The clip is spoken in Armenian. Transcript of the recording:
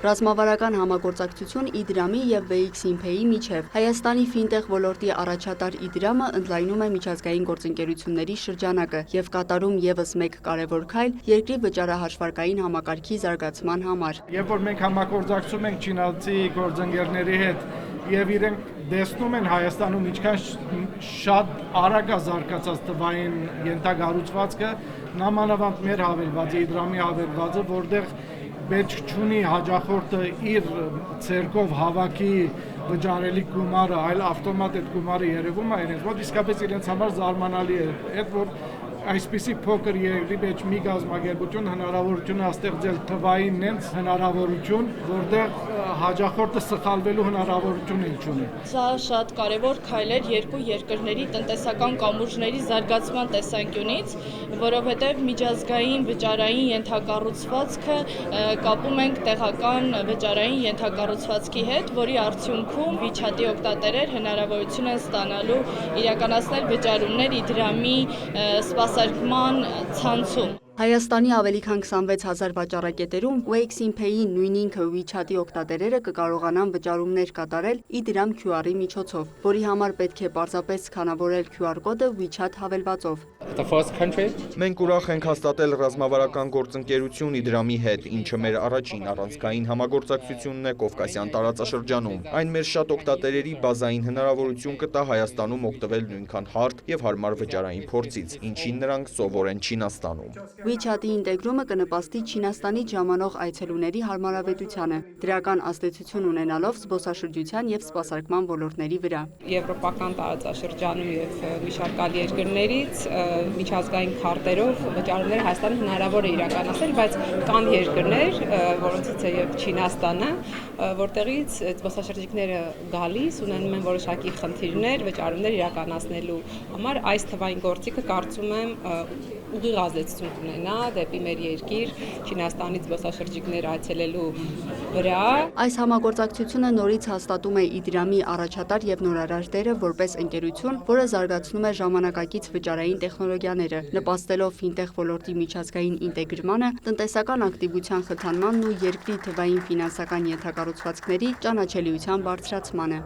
Ռազմավարական համագործակցություն Իդրամի և Weixin-Pay-ի միջև։ Հայաստանի ֆինտեխ ոլորտի առաջատար Իդրամը ընդլայնում է միջազգային գործընկերությունների շրջանակը և կատարում ևս մեկ կարևոր քայլ երկրի վճարահաշվարկային համակարգի զարգացման համար։ Երբ որ մենք համագործակցում ենք չինացի գործընկերների հետ եւ իրենք տեսնում են Հայաստանում ինչքան շատ արագ է զարգացած թվային ենթակառուցվածքը, նամանավանդ մեր հավելվածը, Իդրամի հավելվածը, որտեղ պետք չունի հաջախորդը իր ցերկով հավաքի վճարելի գումարը, այլ ավտոմատ այդ գումարը երևում է իրենց մոտ, իսկապես իրենց համար զարմանալի է, այդ որ այսպիսի փոքր երկրի մեջ մի գազམ་ագերբություն հնարավորություն է ստեղծել թվային նենց հնարավորություն, որտեղ հաջախորդը սխալվելու հնարավորություն չունի։ Սա շատ կարևոր քայլ էր երկու երկրների տնտեսական կամուրջների զարգացման տեսանկյունից, որովհետև միջազգային վճարային ենթակառուցվածքը կապում ենք տեղական վճարային ենթակառուցվածքի հետ, որի արդյունքում WeChat-ի օգտատերեր հնարավորություն են ստանալու իրականացնել վճարումներ Իդրամի սպասարկման ցանցում։ Հայաստանի ավելի քան 26,000 վաճառակետերում Weixin-Pay-ի նույն ինքը WeChat-ի օգտատերերը կկարողանան վճարումներ կատարել Իդրամ QR-ի միջոցով, որի համար պետք է պարզապես սքանավորել QR կոդը WeChat հավելվածով։ Մենք ուրախ ենք հաստատել ռազմավարական գործընկերություն Իդրամի հետ, ինչը մեր առաջին առանցքային համագործակցությունն է Կովկասյան տարածաշրջանում։ Այն մեր շատ օգտատերերի բազային հնարավորություն կտա Հայաստանում օգտվել նույնքան հարթ և հարմար վճարային փորձից, ինչին նրանք սովոր են Չինաստանում։ WeChat-ի ինտեգրումը կնպաստի Չինաստանից ժամանող այցելուների հարմարավետությանը, դրական ազդեցություն ունենալով զբոսաշրջության և սպասարկման ոլորտների վրա։ Եվրոպական տարածաշրջանում և մի շարք այլ երկրներից միջազգային քարտերով վճարումները Հայաստանը հնարավոր է իրականացնել, բայց կան երկրներ, որոնցից է և Չինաստանը, որտեղից զբոսաշրջիկները գալիս ունենում են որոշակի խնդիրներ վճարումներ իրականացնելու համար, այս թվային գործիքը կարծում եմ ուղիղ ազդեցություն կունենա դեպի մեր երկիր Չինաստանից զբոսաշրջիկներ այցելելու վրա։ Այս համագործակցությունը նորից հաստատում է Իդրամի առաջատար և նորարար դերը որպես ընկերություն, որը զարգացնում է ժամանակակից վճարային տեխնոլոգիաները, նպաստելով ֆինտեխ ոլորտի միջազգային ինտեգրմանը, տնտեսական ակտիվության խթանմանն ու երկրի թվային ֆինանսական ենթակառուցվածքների ճանաչելիության բարձրացմանը։